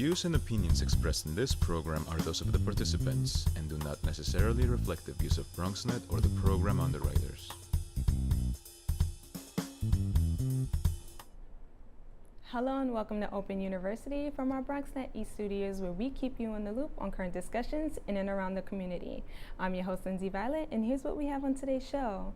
views and opinions expressed in this program are those of the participants and do not necessarily reflect the views of BronxNet or the program underwriters. Hello and welcome to Open University from our BronxNet East studios, where we keep you in the loop on current discussions in and around the community. I'm your host, Lindsay Violet, and here's what we have on today's show.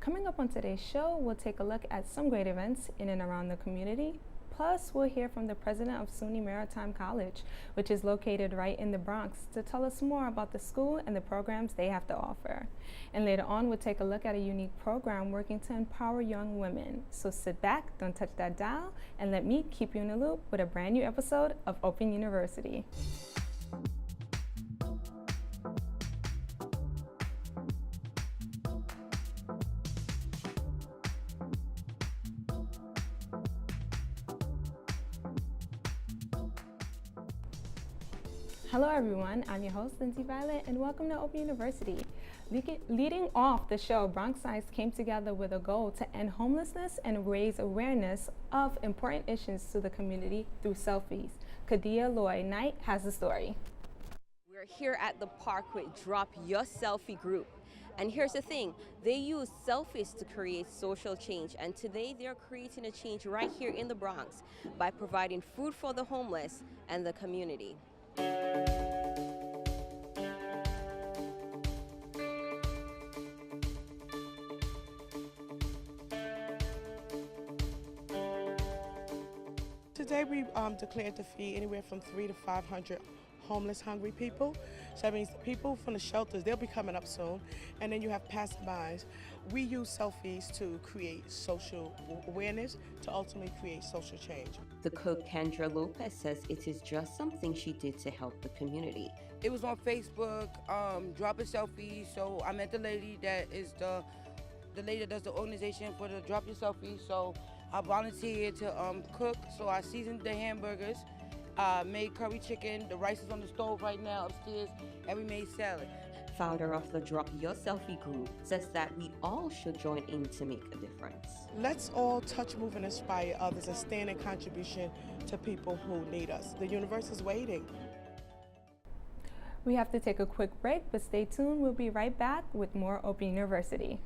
Coming up on today's show, we'll take a look at some great events in and around the community. Plus, we'll hear from the president of SUNY Maritime College, which is located right in the Bronx, to tell us more about the school and the programs they have to offer. And later on, we'll take a look at a unique program working to empower young women. So sit back, don't touch that dial, and let me keep you in the loop with a brand new episode of Open University. Hello everyone, I'm your host Lindsay Violet and welcome to Open University. Leading off the show, BronxNet came together with a goal to end homelessness and raise awareness of important issues to the community through selfies. Kadia Loy Knight has the story. We're here at the park with Drop Your Selfie group. And here's the thing, they use selfies to create social change, and today they're creating a change right here in the Bronx by providing food for the homeless and the community. Today we declared to feed anywhere from 300 to 500 homeless, hungry people. So that means the people from the shelters, they'll be coming up soon. And then you have passerbys. We use selfies to create social awareness, to ultimately create social change. The cook Kendra Lopez says it is just something she did to help the community. It was on Facebook, Drop a Selfie. So I met the lady that is the lady that does the organization for the Drop Your Selfie. So I volunteered to cook. So I seasoned the hamburgers, made curry chicken. The rice is on the stove right now upstairs, and we made salad. Founder of the Drop Your Selfie group says that we all should join in to make a difference. Let's all touch, move, and inspire others and stand in contribution to people who need us. The universe is waiting. We have to take a quick break, but stay tuned. We'll be right back with more Open University.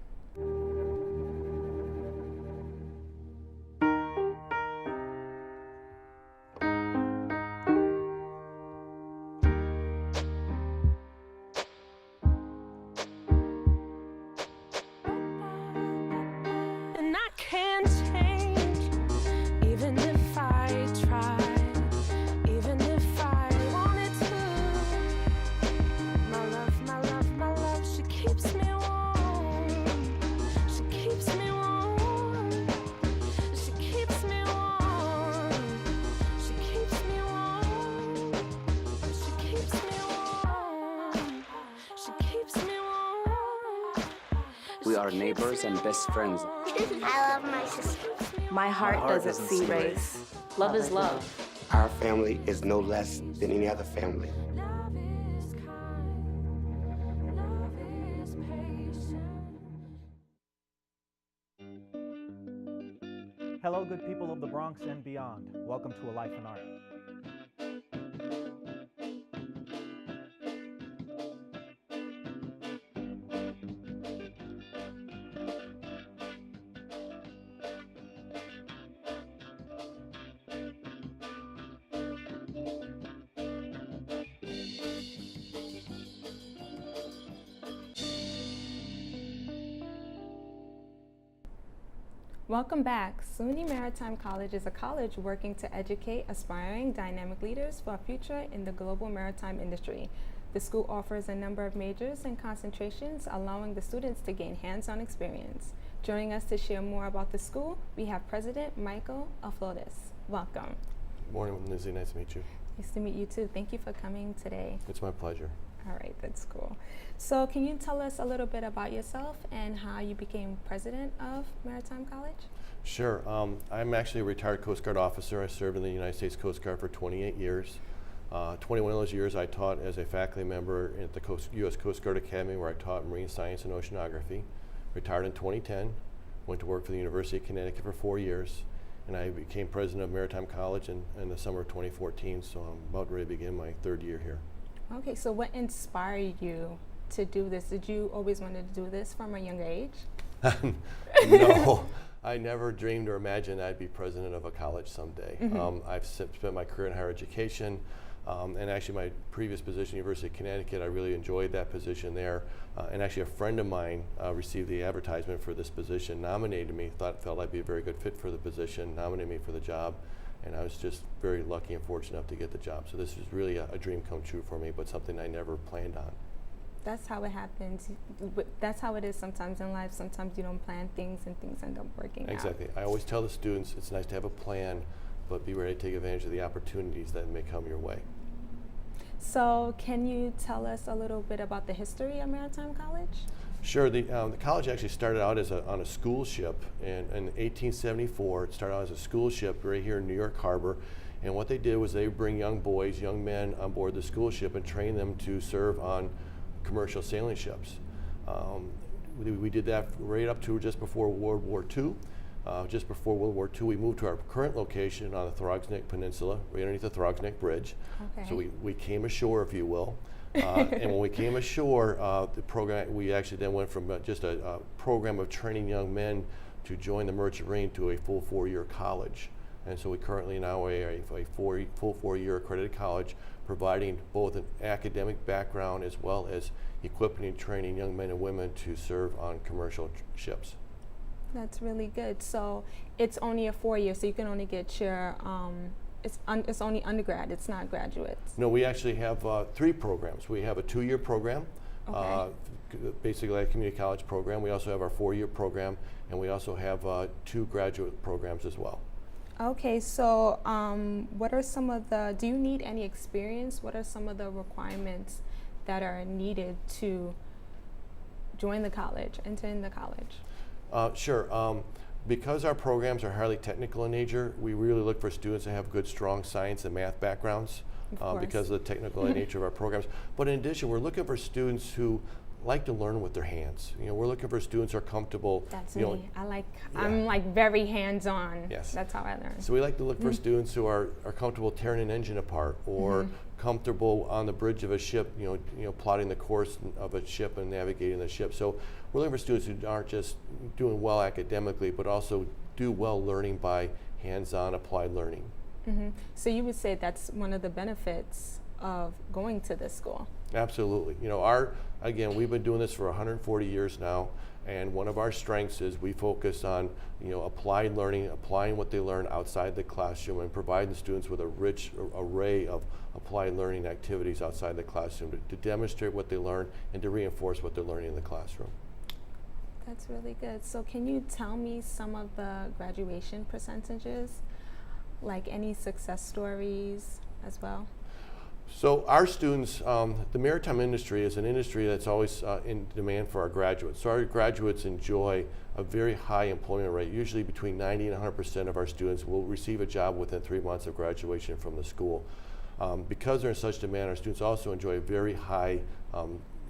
We are neighbors and best friends. I love my sister. My heart doesn't see race. Love is love. Our family is no less than any other family. Hello, good people of the Bronx and beyond. Welcome to A Life in Art. Welcome back. SUNY Maritime College is a college working to educate aspiring dynamic leaders for a future in the global maritime industry. The school offers a number of majors and concentrations, allowing the students to gain hands-on experience. Joining us to share more about the school, we have President Michael Aflodis. Welcome. Good morning, Lindsay. Nice to meet you. Nice to meet you too. Thank you for coming today. It's my pleasure. All right, that's cool. So can you tell us a little bit about yourself and how you became president of Maritime College? Sure. I'm actually a retired Coast Guard officer. I served in the United States Coast Guard for 28 years. 21 of those years I taught as a faculty member at the U.S. Coast Guard Academy, where I taught marine science and oceanography. Retired in 2010, went to work for the University of Connecticut for 4 years, and I became president of Maritime College in the summer of 2014, so I'm about ready to begin my 3rd year here. Okay, so what inspired you to do this? Did you always want to do this from a younger age? No, I never dreamed or imagined I'd be president of a college someday. I've spent my career in higher education, and actually my previous position, University of Connecticut, I really enjoyed that position there. And actually a friend of mine received the advertisement for this position, nominated me, felt I'd be a very good fit for the position, nominated me for the job, and I was just very lucky and fortunate enough to get the job. So this is really a dream come true for me, but something I never planned on. That's how it happens. That's how it is sometimes in life. Sometimes you don't plan things and things end up working out. Exactly. I always tell the students it's nice to have a plan, but be ready to take advantage of the opportunities that may come your way. So can you tell us a little bit about the history of Maritime College? Sure. The college actually started out as on a school ship in 1874. It started out as a school ship right here in New York Harbor. And what they did was they would bring young boys, young men on board the school ship and train them to serve on commercial sailing ships. We did that right up to just before World War II. Just before World War II, we moved to our current location on the BronxNet Peninsula, right underneath the BronxNet Bridge. Okay. So we came ashore, if you will. And when we came ashore, the program, we actually then went from just a program of training young men to join the Merchant Marine to a full 4-year college. And so we currently now are a full 4-year accredited college, providing both an academic background as well as equipping and training young men and women to serve on commercial ships. That's really good. So it's only a 4-year, so you can only get your, it's only undergrad, it's not graduates. No, we actually have 3 programs. We have a 2-year program, Okay. Basically a community college program. We also have our 4-year program, and we also have 2 graduate programs as well. Okay, so what are some of the, do you need any experience? What are some of the requirements that are needed to join the college, enter in the college? Sure. Because our programs are highly technical in nature, we really look for students that have good, strong science and math backgrounds because of the technical nature of our programs. But in addition, we're looking for students who like to learn with their hands. You know, we're looking for students who are comfortable. That's me. I'm like very hands-on. Yes. That's how I learn. So we like to look for students who are comfortable tearing an engine apart, or comfortable on the bridge of a ship, you know, plotting the course of a ship and navigating the ship. So we're looking for students who aren't just doing well academically, but also do well learning by hands-on applied learning. So you would say that's one of the benefits of going to this school? Absolutely. You know, again, we've been doing this for 140 years now, and one of our strengths is we focus on, you know, applied learning, applying what they learn outside the classroom, and providing the students with a rich array of applied learning activities outside the classroom to demonstrate what they learn and to reinforce what they're learning in the classroom. That's really good. So can you tell me some of the graduation percentages, like any success stories as well? So our students, the maritime industry is an industry that's always in demand for our graduates. So our graduates enjoy a very high employment rate. Usually between 90 and 100% of our students will receive a job within 3 months of graduation from the school. Because they're in such demand, our students also enjoy a very high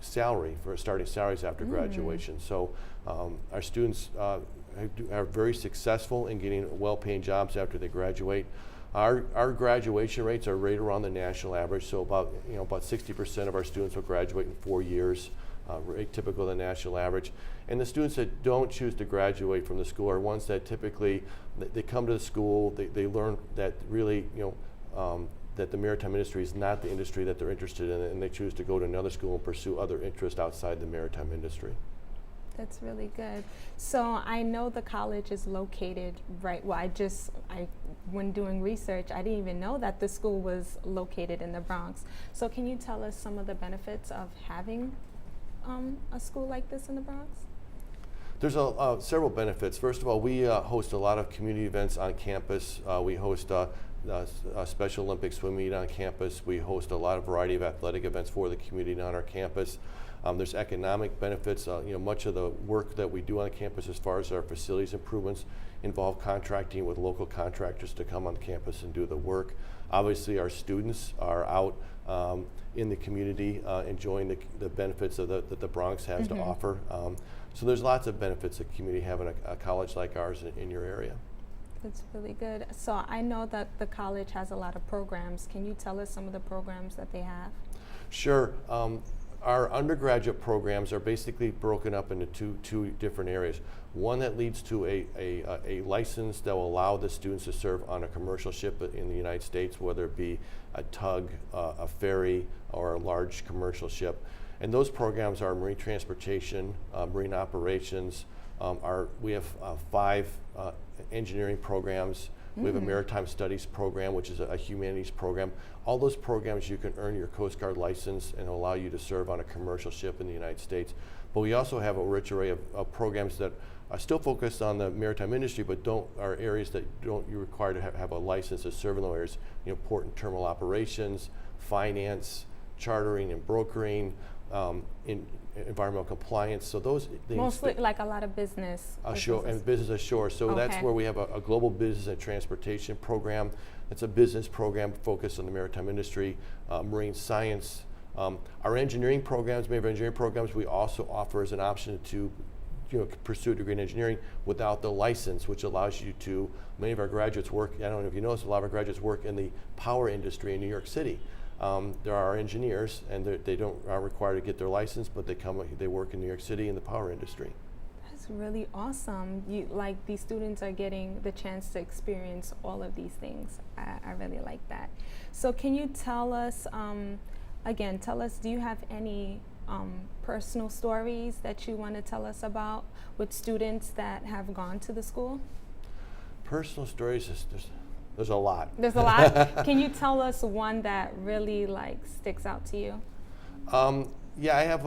salary for starting salaries after graduation. So our students are very successful in getting well-paying jobs after they graduate. Our graduation rates are right around the national average, so about 60% of our students will graduate in 4 years, right typical of the national average. And the students that don't choose to graduate from the school are ones that typically they come to the school, they learn that really that the maritime industry is not the industry that they're interested in, and they choose to go to another school and pursue other interests outside the maritime industry. That's really good. So I know the college is located right, well, when doing research, I didn't even know that the school was located in the Bronx. So can you tell us some of the benefits of having a school like this in the Bronx? There's several benefits. First of all, we host a lot of community events on campus. We host a Special Olympic swim meet on campus. We host a lot of variety of athletic events for the community on our campus. There's economic benefits. Much of the work that we do on campus as far as our facilities improvements involve contracting with local contractors to come on campus and do the work. Obviously, our students are out in the community enjoying the benefits that the Bronx has to offer. So there's lots of benefits that community having a college like ours in your area. That's really good. So I know that the college has a lot of programs. Can you tell us some of the programs that they have? Sure. Our undergraduate programs are basically broken up into two different areas. One that leads to a license that will allow the students to serve on a commercial ship in the United States, whether it be a tug, a ferry, or a large commercial ship. And those programs are marine transportation, marine operations. We have 5 engineering programs. We have a maritime studies program, which is a humanities program. All those programs you can earn your Coast Guard license and allow you to serve on a commercial ship in the United States. But we also have a rich array of programs that are still focused on the maritime industry, but are areas that you require to have a license to serve in those areas. Port and terminal operations, finance, chartering and brokering, in environmental compliance. So those things. Mostly like a lot of business. Ashore and business ashore. So that's where we have a global business and transportation program. It's a business program focused on the maritime industry, marine science. Our engineering programs, many of our engineering programs, we also offer as an option to pursue a degree in engineering without the license, which allows you to, many of our graduates work, I don't know if you noticed, a lot of our graduates work in the power industry in New York City. There are engineers, and they aren't required to get their license, but they work in New York City in the power industry. That's really awesome. These students are getting the chance to experience all of these things. I really like that. So can you tell us, do you have any personal stories that you want to tell us about with students that have gone to the school? Personal stories, there's a lot. There's a lot? Can you tell us one that really sticks out to you? Yeah, I have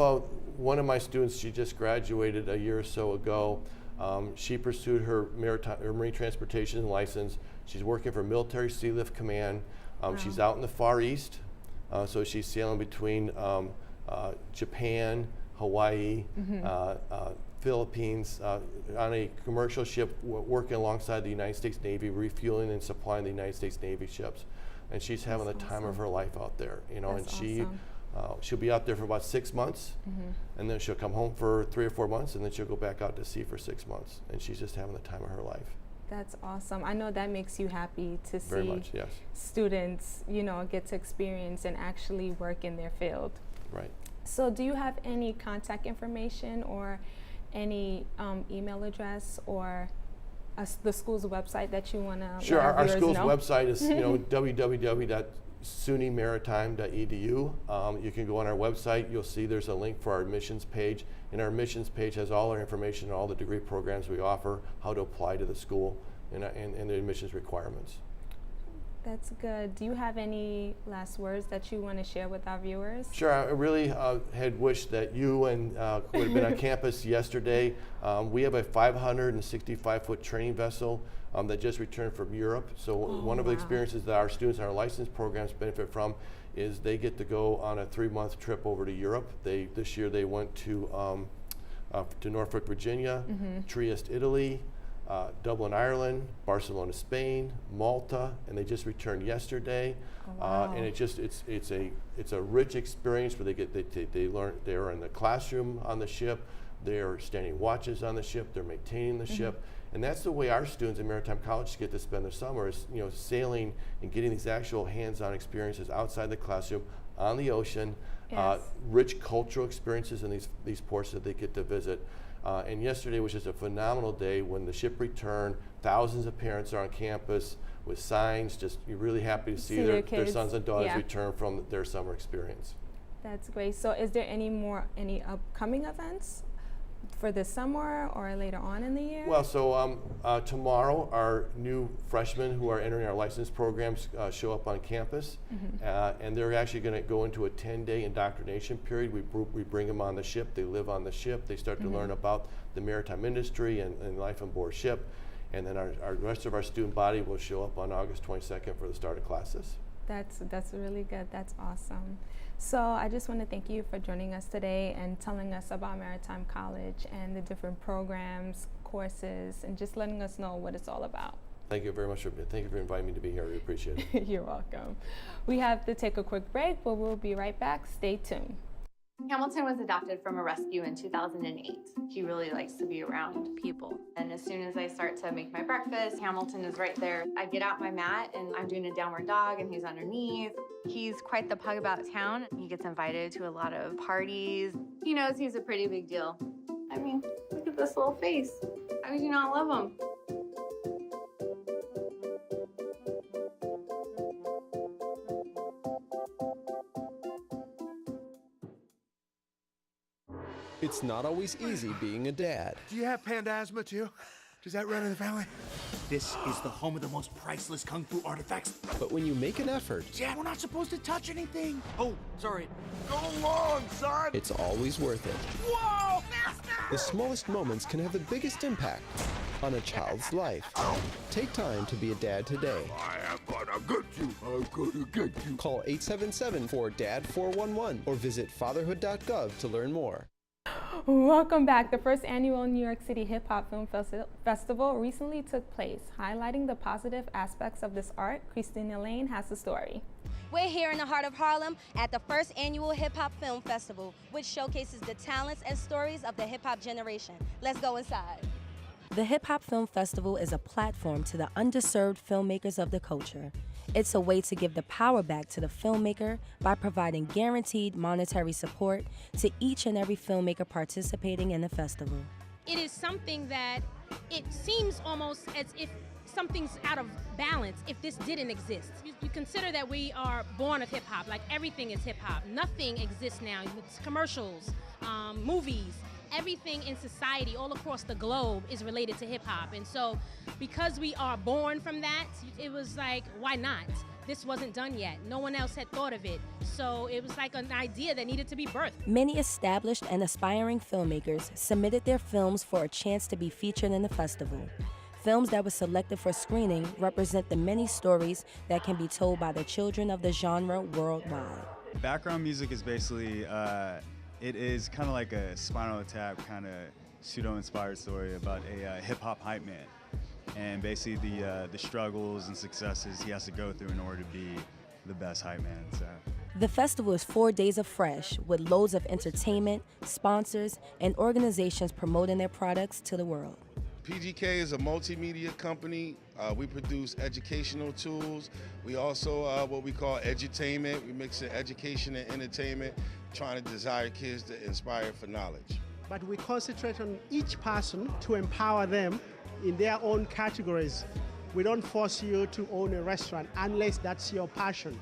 one of my students, she just graduated a year or so ago. She pursued her marine transportation license. She's working for Military Sea Lift Command. She's out in the Far East, so she's sailing between Japan, Hawaii, Philippines, on a commercial ship working alongside the United States Navy, refueling and supplying the United States Navy ships. And she's having the time of her life out there, and she'll be out there for about 6 months, and then she'll come home for 3 or 4 months, and then she'll go back out to sea for 6 months, and she's just having the time of her life. That's awesome. I know that makes you happy to Very see much, yes. students, get to experience and actually work in their field. Right. So do you have any contact information or any email address or the school's website that you want to Sure. Our school's website is www.sunymaritime.edu. You can go on our website. You'll see there's a link for our admissions page, and our admissions page has all our information on all the degree programs we offer, how to apply to the school, and the admissions requirements. That's good. Do you have any last words that you want to share with our viewers? Sure. I really had wished that you would have been on campus yesterday. We have a 565-foot training vessel that just returned from Europe. So one of the experiences that our students in our license programs benefit from is they get to go on a 3-month trip over to Europe. This year they went to Norfolk, Virginia, Trieste, Italy, Dublin, Ireland, Barcelona, Spain, Malta, and they just returned yesterday. And it's a rich experience where they learn. They are in the classroom on the ship. They are standing watches on the ship. They're maintaining the ship, and that's the way our students in maritime colleges get to spend their summer, is sailing and getting these actual hands-on experiences outside the classroom on the ocean. Yes. Rich cultural experiences in these ports that they get to visit. And yesterday was just a phenomenal day when the ship returned. Thousands of parents are on campus with signs. You're really happy to see their sons and daughters return from their summer experience. That's great. So is there any upcoming events for this summer or later on in the year? Well, so tomorrow our new freshmen who are entering our license programs show up on campus, and they're actually going to go into a 10-day indoctrination period. We bring them on the ship. They live on the ship. They start to learn about the maritime industry and life on board ship, and then our rest of our student body will show up on August 22nd for the start of classes. That's really good. That's awesome. So I just want to thank you for joining us today and telling us about Maritime College and the different programs, courses, and just letting us know what it's all about. Thank you very much. Thank you for inviting me to be here. We appreciate it. You're welcome. We have to take a quick break, but we'll be right back. Stay tuned. Hamilton was adopted from a rescue in 2008. He really likes to be around people. And as soon as I start to make my breakfast, Hamilton is right there. I get out my mat and I'm doing a downward dog and he's underneath. He's quite the pug about town. He gets invited to a lot of parties. He knows he's a pretty big deal. I mean, look at this little face. How could you not love him? It's not always easy being a dad. Do you have panda asthma too? Does that run in the family? This is the home of the most priceless kung fu artifacts. But when you make an effort, Dad, we're not supposed to touch anything. Oh, sorry. Go along, son! it's always worth it. Whoa! Master! The smallest moments can have the biggest impact on a child's life. Take time to be a dad today. I am gonna get you. I'm gonna get you. Call 877-4DAD-411 or visit fatherhood.gov to learn more. Welcome back. The first annual New York City Hip Hop Film Festival recently took place. Highlighting the positive aspects of this art, Christina Lane has the story. We're here in the heart of Harlem at the first annual Hip Hop Film Festival, which showcases the talents and stories of the hip hop generation. Let's go inside. The Hip Hop Film Festival is a platform to the underserved filmmakers of the culture. It's a way to give the power back to the filmmaker by providing guaranteed monetary support to each and every filmmaker participating in the festival. It is something that it seems almost as if something's out of balance if this didn't exist. You consider that we are born of hip hop, like everything is hip hop. Nothing exists now. It's commercials, movies. Everything in society all across the globe is related to hip-hop. And so because we are born from that, it was like, why not? This wasn't done yet. No one else had thought of it. So it was like an idea that needed to be birthed. Many established and aspiring filmmakers submitted their films for a chance to be featured in the festival. Films that were selected for screening represent the many stories that can be told by the children of the genre worldwide. Background music is basically it is kind of like a Spinal Tap kind of pseudo-inspired story about a hip-hop hype man, and basically the struggles and successes he has to go through in order to be the best hype man. So. The festival is 4 days of fresh, with loads of entertainment, sponsors, and organizations promoting their products to the world. PGK is a multimedia company. We produce educational tools. We also what we call edutainment. We mix in education and entertainment, trying to desire kids to inspire for knowledge. But we concentrate on each person to empower them in their own categories. We don't force you to own a restaurant unless that's your passion.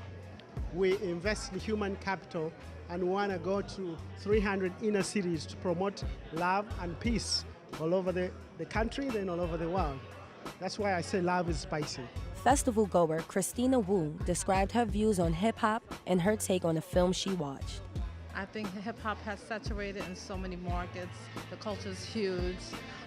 We invest in human capital and want to go to 300 inner cities to promote love and peace all over the country, then all over the world. That's why I say love is spicy. Festival goer Christina Wu described her views on hip-hop and her take on the film she watched. I think hip-hop has saturated in so many markets. The culture is huge.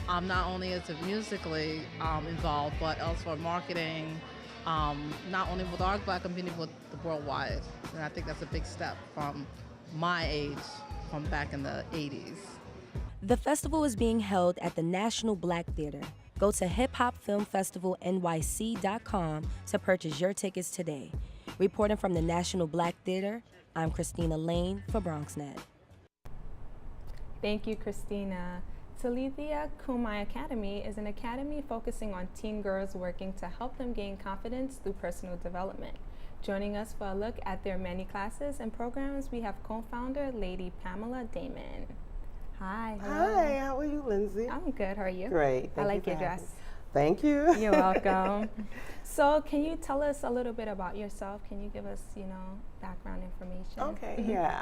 Not only is it musically involved, but also marketing, not only with our Black community, but worldwide. And I think that's a big step from my age, from back in the 80s. The festival is being held at the National Black Theater. Go to hiphopfilmfestivalnyc.com to purchase your tickets today. Reporting from the National Black Theater, I'm Christina Lane for BronxNet. Thank you, Christina. Talithia Kumai Academy is an academy focusing on teen girls working to help them gain confidence through personal development. Joining us for a look at their many classes and programs, we have co-founder Lady Pamela Damon. Hi. Hello. Hi, how are you, Lindsay? I'm good. How are you? Great. I like your dress. Thank you. You're welcome. So can you tell us a little bit about yourself? Can you give us, background information? Okay, yeah.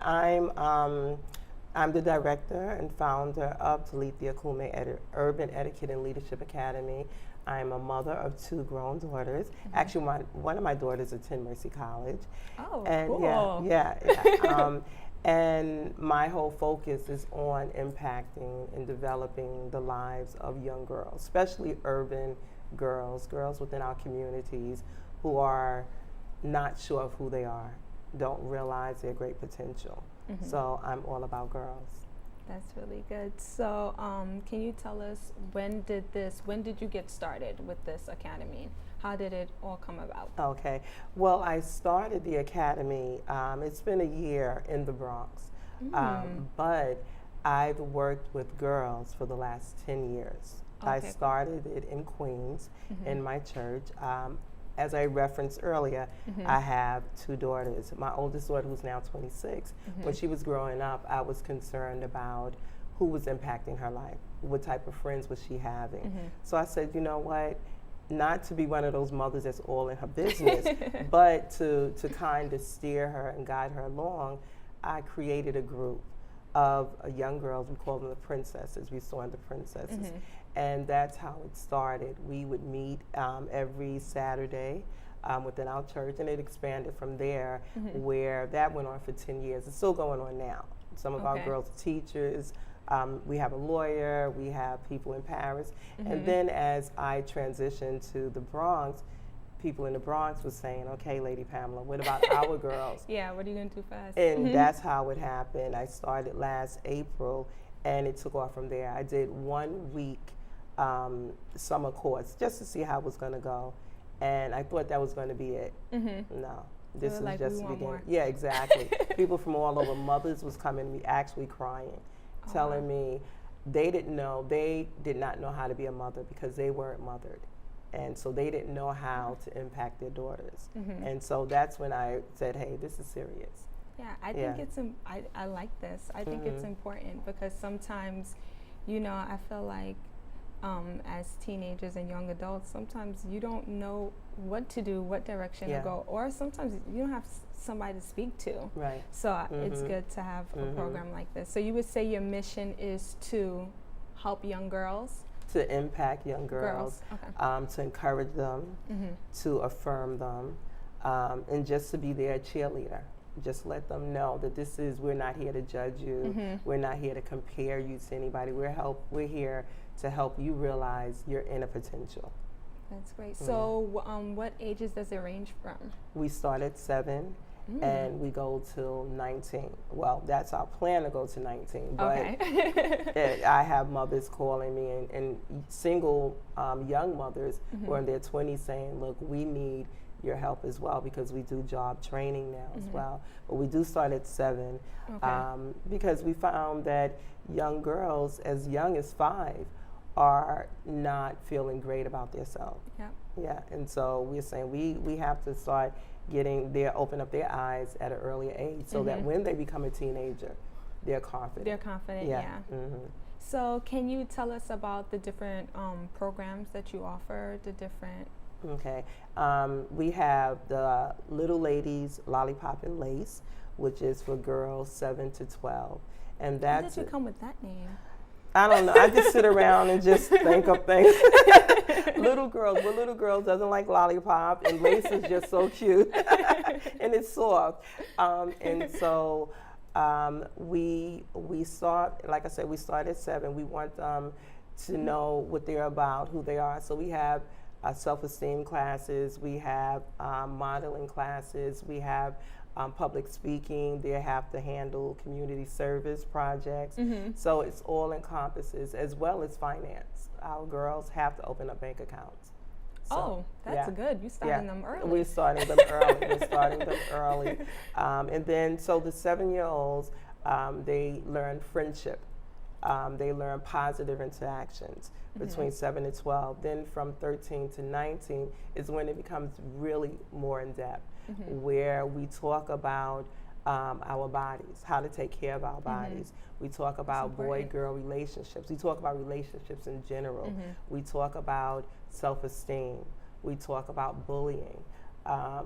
I'm the director and founder of Talithia Kume Urban Etiquette and Leadership Academy. I'm a mother of 2 grown daughters. Actually, one of my daughters attend Mercy College. Oh, and cool. Yeah. And my whole focus is on impacting and developing the lives of young girls, especially urban girls within our communities who are not sure of who they are, don't realize their great potential. Mm-hmm. So I'm all about girls. That's really good. So can you tell us when did you get started with this academy? How did it all come about? Okay, well, I started the academy, it's been a year in the Bronx. But I've worked with girls for the last 10 years. I started it in Queens in my church. As I referenced earlier, I have 2 daughters. My oldest daughter, who's now 26, when she was growing up, I was concerned about who was impacting her life, what type of friends was she having. So I said, you know what, not to be one of those mothers that's all in her business, but to kind of steer her and guide her along, I created a group of young girls. We call them the princesses. We saw the princesses. And that's how it started. We would meet every Saturday within our church, and it expanded from there, where that went on for 10 years. It's still going on now. Some of our girls are teachers. We have a lawyer. We have people in Paris. And then as I transitioned to the Bronx, people in the Bronx were saying, okay, Lady Pamela, what about our girls? Yeah, what are you going to do for us? And that's how it happened. I started last April, and it took off from there. I did 1 week summer course just to see how it was going to go, and I thought that was going to be it. No, this is like, just the beginning. Yeah, exactly. People from all over, mothers was coming to me actually crying, telling me they did not know how to be a mother because they weren't mothered, and so they didn't know how to impact their daughters. And so that's when I said, hey, this is serious. Yeah, I think it's I like this. I think it's important because sometimes, you know, I feel like as teenagers and young adults, sometimes you don't know what to do, what direction to go, or sometimes you don't have somebody to speak to. Right. So it's good to have a program like this. So you would say your mission is to help young girls? To impact young girls. To encourage them, to affirm them, and just to be their cheerleader. Just let them know that we're not here to judge you. We're not here to compare you to anybody. We're here to help you realize your inner potential. That's great. So what ages does it range from? We start at 7 and we go till 19. Well, that's our plan, to go to 19. But I have mothers calling me and single young mothers who are in their 20s saying, look, we need your help as well, because we do job training now as well. But we do start at 7 because we found that young girls as young as 5 are not feeling great about themselves. Yeah, and so we're saying we have to start open up their eyes at an earlier age so that when they become a teenager, they're confident. They're confident, yeah. So can you tell us about the different programs that you offer, the different... Okay, we have the Little Ladies Lollipop and Lace, which is for girls 7 to 12. And that's... How did you come with that name? I don't know. I just sit around and just think of things. Little girls doesn't like lollipop, and lace is just so cute, and it's soft. And so we start, like I said, we start at 7. We want them to know what they're about, who they are. So we have self-esteem classes, we have modeling classes, we have public speaking. They have to handle community service projects. So it's all encompasses, as well as finance. Our girls have to open up bank accounts. So, that's good. You're starting them early. We're starting them early. And then, so the 7-year-olds, they learn friendship. They learn positive interactions between 7 and 12. Then from 13 to 19 is when it becomes really more in depth, where we talk about our bodies, how to take care of our bodies. We talk about boy-girl relationships. We talk about relationships in general. We talk about self-esteem. We talk about bullying.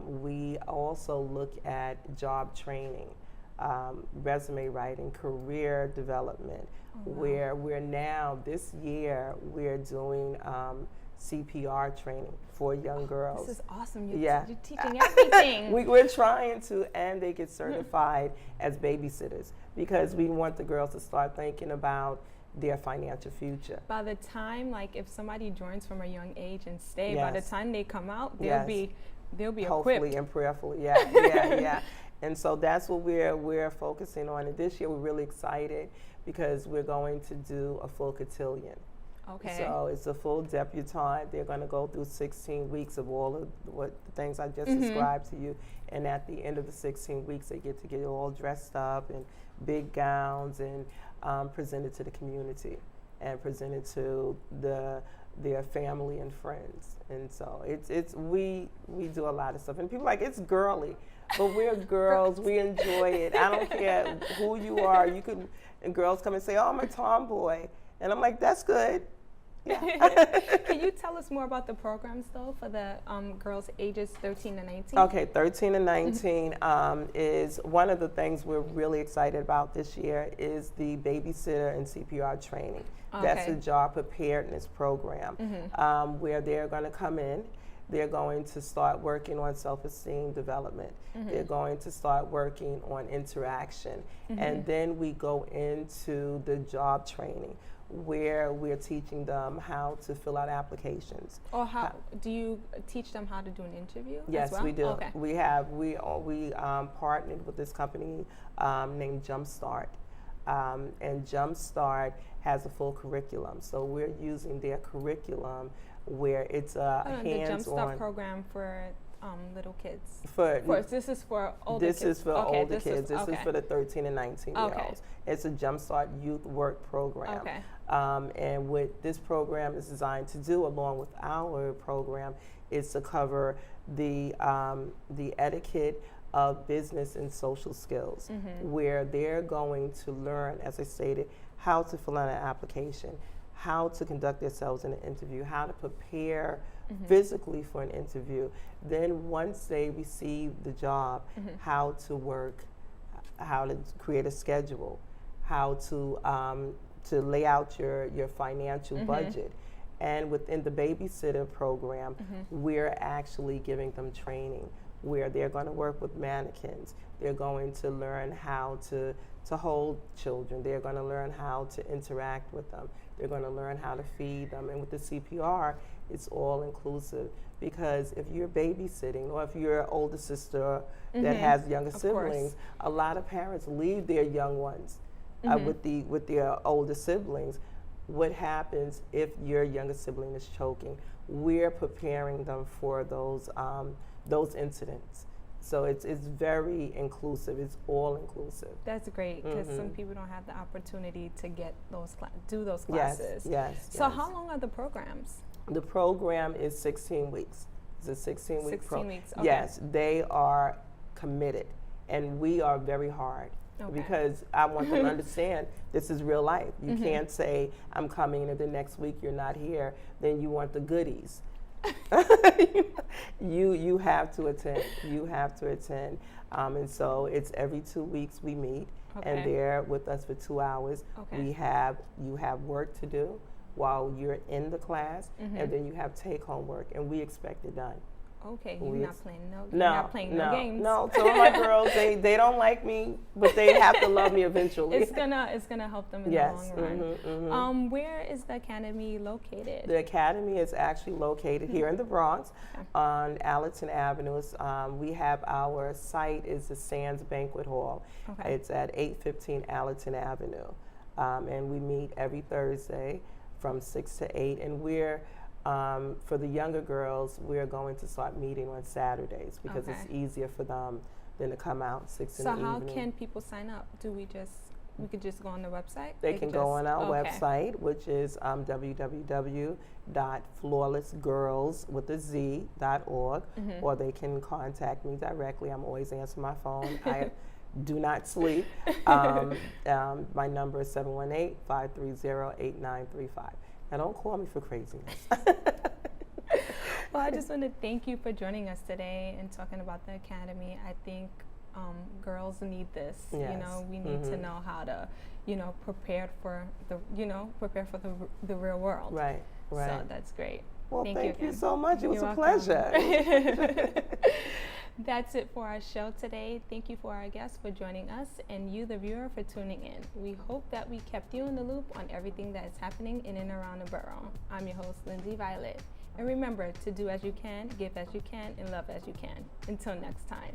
We also look at job training, resume writing, career development, where we're now, this year, we're doing CPR training for young girls. This is awesome. You're teaching everything. We're trying to, and they get certified as babysitters, because we want the girls to start thinking about their financial future. By the time, like, if somebody joins from a young age and stay, by the time they come out, they'll be hopefully equipped. And prayerfully, yeah. And so that's what we're focusing on. And this year we're really excited because we're going to do a full cotillion. Okay. So it's a full debutante. They're going to go through 16 weeks of all of the things I just described to you. And at the end of the 16 weeks, they get to get all dressed up and big gowns and present it to the community and present it to their family and friends. And so we do a lot of stuff. And people are like, it's girly. But we're girls, we enjoy it. I don't care who you are. And girls come and say, oh, I'm a tomboy. And I'm like, that's good. Yeah. Can you tell us more about the programs, though, for the girls ages 13 to 19? Okay, 13 and 19 is one of the things we're really excited about this year is the babysitter and CPR training. Okay. That's a job preparedness program where they're going to come in. They're going to start working on self-esteem development. They're going to start working on interaction. And then we go into the job training, where we're teaching them how to fill out applications. Or how do you teach them how to do an interview? Yes, as well? we do. Okay. We partnered with this company named Jumpstart, and Jumpstart has a full curriculum. So we're using their curriculum where it's a hands-on. The Jumpstart program for little kids. This is for older kids. This is for older kids. This is for the 13 and 19-year-olds. Okay. It's a Jumpstart Youth Work Program. Okay. And what this program is designed to do, along with our program, is to cover the etiquette of business and social skills, where they're going to learn, as I stated, how to fill out an application, how to conduct themselves in an interview, how to prepare physically for an interview. Then once they receive the job, how to work, how to create a schedule, how to lay out your financial budget. And within the babysitter program, we're actually giving them training where they're going to work with mannequins. They're going to learn how to hold children. They're going to learn how to interact with them. They're going to learn how to feed them. And with the CPR, it's all inclusive, because if you're babysitting or if you're an older sister that has younger siblings, a lot of parents leave their young ones with their older siblings. What happens if your younger sibling is choking? We're preparing them for those incidents. So it's very inclusive. It's all inclusive. That's great, because some people don't have the opportunity to get do those classes. Yes. So how long are the programs? The program is 16 weeks. It's a 16-week program. 16 weeks. Okay. Yes, they are committed, and we are very hard. Okay. Because I want them to understand this is real life. You can't say, I'm coming, and if the next week you're not here, then you want the goodies. You have to attend. You have to attend. And so it's every 2 weeks we meet, and they're with us for 2 hours. You have work to do while you're in the class, and then you have take-home work, and we expect it done. Okay, you're not playing no games. No, some of my girls, they don't like me, but they have to love me eventually. It's gonna help them in the long run. Where is the academy located? The academy is actually located here in the Bronx on Allerton Avenue. We have our site is the Sands Banquet Hall. It's at 815 Allerton Avenue, and we meet every Thursday from 6 to 8, and we're for the younger girls, we're going to start meeting on Saturdays because it's easier for them than to come out 6 in the evening. So how can people sign up? We could just go on the website? They can go on our website, which is www.flawlessgirls.org, or they can contact me directly. I'm always answering my phone. I do not sleep. My number is 718-530-8935. Now, don't call me for craziness. Well, I just want to thank you for joining us today and talking about the academy. I think girls need this. Yes. You know, we need to know how to, prepare for the real world. Right. So that's great. Well, thank you so much. It was You're a welcome. pleasure. That's it for our show today. Thank you for our guests for joining us, and you, the viewer, for tuning in. We hope that we kept you in the loop on everything that is happening in and around the borough. I'm your host, Lindsay Violet. And remember to do as you can, give as you can, and love as you can. Until next time.